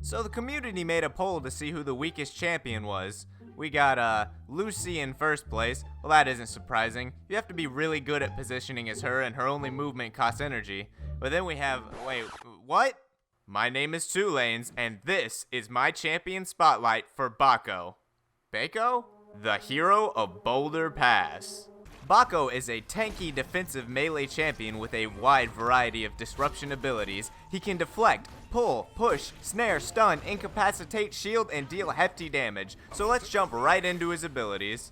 So the community made a poll to see who the weakest champion was. We got Lucy in first place. Well, that isn't surprising. You have to be really good at positioning as her, and her only movement costs energy. But then we have, wait, what? My name is Two Lanes, and this is my champion spotlight for Bakko. Bakko? The hero of Boulder Pass. Bakko is a tanky defensive melee champion with a wide variety of disruption abilities. He can deflect, pull, push, snare, stun, incapacitate, shield, and deal hefty damage. So let's jump right into his abilities.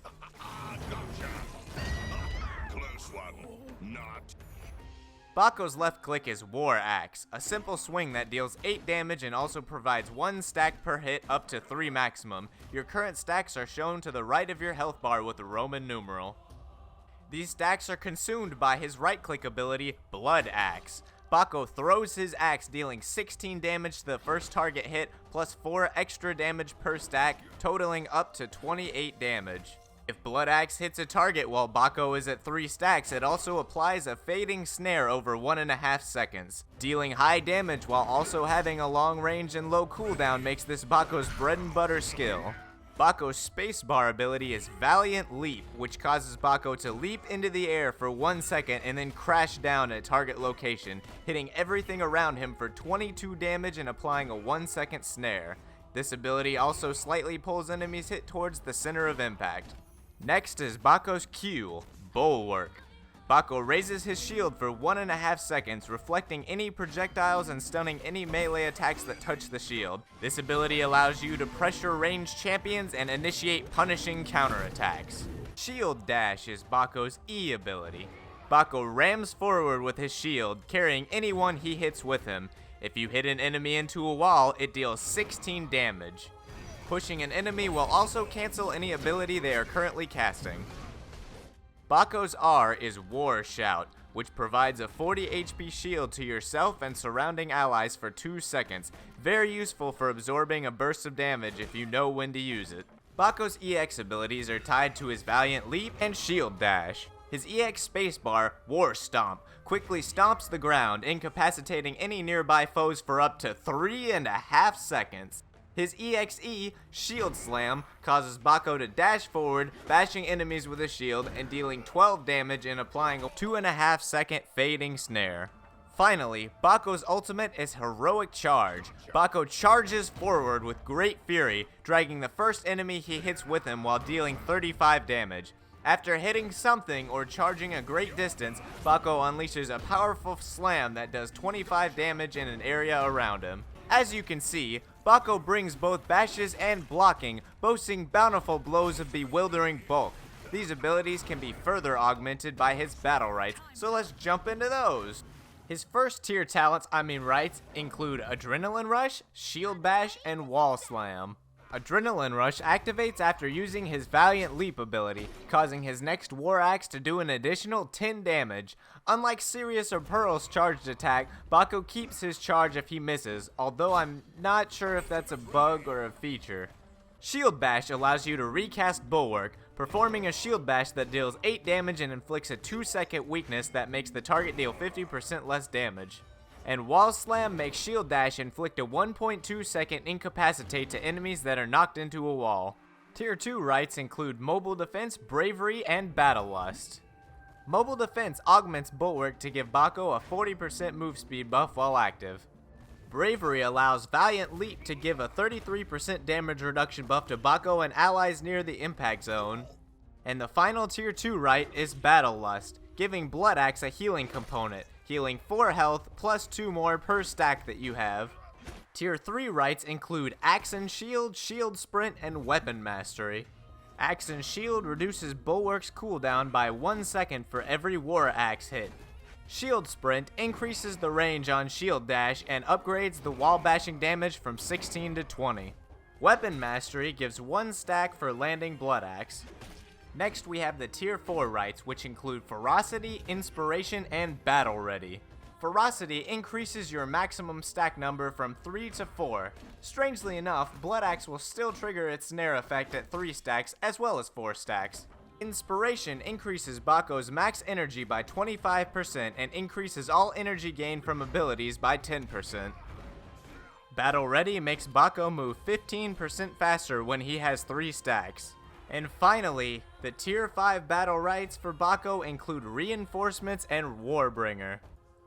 Bakko's left click is War Axe, a simple swing that deals 8 damage and also provides 1 stack per hit up to 3 maximum. Your current stacks are shown to the right of your health bar with a Roman numeral. These stacks are consumed by his right click ability, Blood Axe. Bakko throws his axe, dealing 16 damage to the first target hit, plus 4 extra damage per stack, totaling up to 28 damage. If Blood Axe hits a target while Bakko is at 3 stacks, it also applies a fading snare over 1.5 seconds. Dealing high damage while also having a long range and low cooldown makes this Bakko's bread and butter skill. Bakko's spacebar ability is Valiant Leap, which causes Bakko to leap into the air for 1 second and then crash down at target location, hitting everything around him for 22 damage and applying a 1-second snare. This ability also slightly pulls enemies hit towards the center of impact. Next is Bakko's Q, Bulwark. Bakko raises his shield for 1.5 seconds, reflecting any projectiles and stunning any melee attacks that touch the shield. This ability allows you to pressure ranged champions and initiate punishing counterattacks. Shield Dash is Bakko's E ability. Bakko rams forward with his shield, carrying anyone he hits with him. If you hit an enemy into a wall, it deals 16 damage. Pushing an enemy will also cancel any ability they are currently casting. Bakko's R is War Shout, which provides a 40 HP shield to yourself and surrounding allies for 2 seconds. Very useful for absorbing a burst of damage if you know when to use it. Bakko's EX abilities are tied to his Valiant Leap and Shield Dash. His EX spacebar, War Stomp, quickly stomps the ground, incapacitating any nearby foes for up to 3.5 seconds. His EXE, Shield Slam, causes Bakko to dash forward, bashing enemies with a shield and dealing 12 damage and applying a 2.5 second fading snare. Finally, Bakko's ultimate is Heroic Charge. Bakko charges forward with great fury, dragging the first enemy he hits with him while dealing 35 damage. After hitting something or charging a great distance, Bakko unleashes a powerful slam that does 25 damage in an area around him. As you can see, Bakko brings both bashes and blocking, boasting bountiful blows of bewildering bulk. These abilities can be further augmented by his Battlerites, so let's jump into those. His first tier talents, rights, include Adrenaline Rush, Shield Bash, and Wall Slam. Adrenaline Rush activates after using his Valiant Leap ability, causing his next War Axe to do an additional 10 damage. Unlike Sirius or Pearl's charged attack, Bakko keeps his charge if he misses, although I'm not sure if that's a bug or a feature. Shield Bash allows you to recast Bulwark, performing a Shield Bash that deals 8 damage and inflicts a 2-second weakness that makes the target deal 50% less damage. And Wall Slam makes Shield Dash inflict a 1.2 second incapacitate to enemies that are knocked into a wall. Tier 2 rights include Mobile Defense, Bravery, and Battle Lust. Mobile Defense augments Bulwark to give Bakko a 40% move speed buff while active. Bravery allows Valiant Leap to give a 33% damage reduction buff to Bakko and allies near the impact zone. And the final Tier 2 right is Battle Lust, giving Blood Axe a healing component, healing 4 health plus 2 more per stack that you have. Tier 3 rights include Axe and Shield, Shield Sprint, and Weapon Mastery. Axe and Shield reduces Bulwark's cooldown by 1 second for every War Axe hit. Shield Sprint increases the range on Shield Dash and upgrades the wall bashing damage from 16 to 20. Weapon Mastery gives 1 stack for landing Blood Axe. Next we have the Tier 4 rights, which include Ferocity, Inspiration, and Battle Ready. Ferocity increases your maximum stack number from 3 to 4. Strangely enough, Blood Axe will still trigger its snare effect at 3 stacks as well as 4 stacks. Inspiration increases Bakko's max energy by 25% and increases all energy gained from abilities by 10%. Battle Ready makes Bakko move 15% faster when he has 3 stacks. And finally, the Tier 5 Battlerites for Bakko include Reinforcements and Warbringer.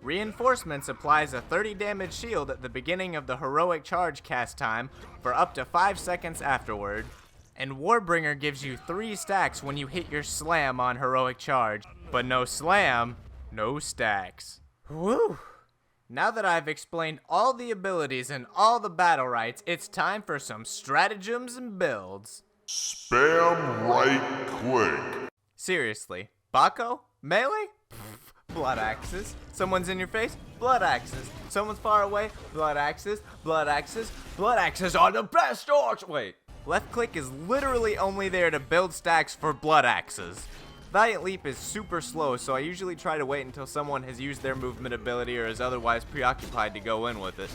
Reinforcements applies a 30 damage shield at the beginning of the heroic charge cast time for up to 5 seconds afterward. And Warbringer gives you 3 stacks when you hit your slam on heroic charge. But no slam, no stacks. Woo! Now that I've explained all the abilities and all the Battlerites, it's time for some stratagems and builds. Spam right click. Seriously, Bakko? Melee? Blood axes. Someone's in your face? Blood axes. Someone's far away? Blood axes. Blood axes. Blood axes are the best orcs! Wait. Left click is literally only there to build stacks for blood axes. Valiant Leap is super slow, so I usually try to wait until someone has used their movement ability or is otherwise preoccupied to go in with it.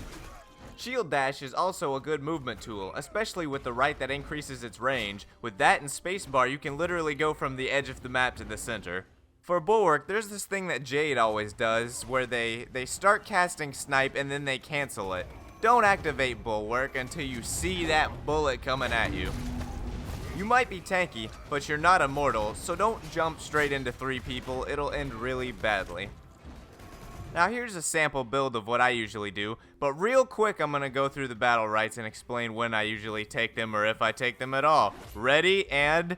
Shield Dash is also a good movement tool, especially with the right that increases its range. With that and Spacebar, you can literally go from the edge of the map to the center. For Bulwark, there's this thing that Jade always does, where they start casting Snipe and then they cancel it. Don't activate Bulwark until you see that bullet coming at you. You might be tanky, but you're not immortal, so don't jump straight into 3 people, it'll end really badly. Now here's a sample build of what I usually do, but real quick I'm going to go through the Battlerites and explain when I usually take them or if I take them at all. Ready and...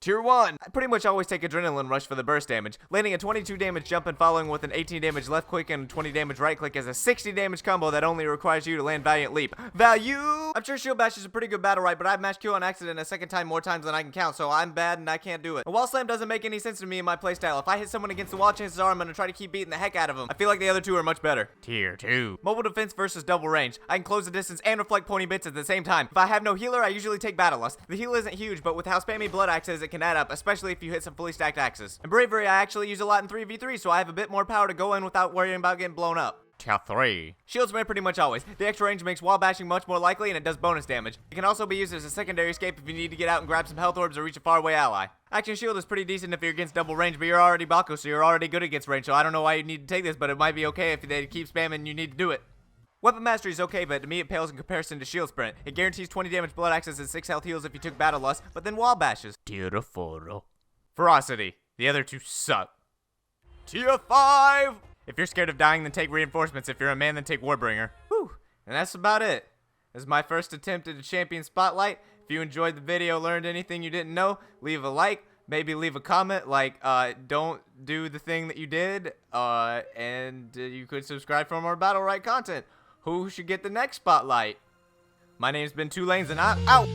Tier 1. I pretty much always take Adrenaline Rush for the burst damage. Landing a 22 damage jump and following with an 18 damage left click and 20 damage right click is a 60 damage combo that only requires you to land Valiant Leap. Value! I'm sure Shield Bash is a pretty good Battleright, but I've matched Q on accident a second time more times than I can count, so I'm bad and I can't do it. A Wall Slam doesn't make any sense to me in my playstyle. If I hit someone against the wall, chances are I'm going to try to keep beating the heck out of them. I feel like the other two are much better. Tier 2. Mobile Defense versus Double Range. I can close the distance and reflect pointy bits at the same time. If I have no healer, I usually take Battle Lust. The heal isn't huge, but with how spammy Blood Axe is, it can add up, especially if you hit some fully stacked axes. And Bravery I actually use a lot in 3v3, so I have a bit more power to go in without worrying about getting blown up. Tier 3. Shield Spam pretty much always. The extra range makes wall bashing much more likely and it does bonus damage. It can also be used as a secondary escape if you need to get out and grab some health orbs or reach a faraway ally. Action Shield is pretty decent if you're against double range, but you're already Bakko, so you're already good against range, so I don't know why you need to take this, but it might be okay if they keep spamming and you need to do it. Weapon Mastery is okay, but to me it pales in comparison to Shield Sprint. It guarantees 20 damage blood axes and 6 health heals if you took Battle Lust, but then wall bashes. Tier 4. Ferocity. The other two suck. Tier 5! If you're scared of dying, then take Reinforcements. If you're a man, then take Warbringer. Whew. And that's about it. This is my first attempt at a champion spotlight. If you enjoyed the video, learned anything you didn't know, leave a like. Maybe leave a comment like, don't do the thing that you did. And you could subscribe for more Battleright content. Who should get the next spotlight? My name's been 2 Lanes and I'm out!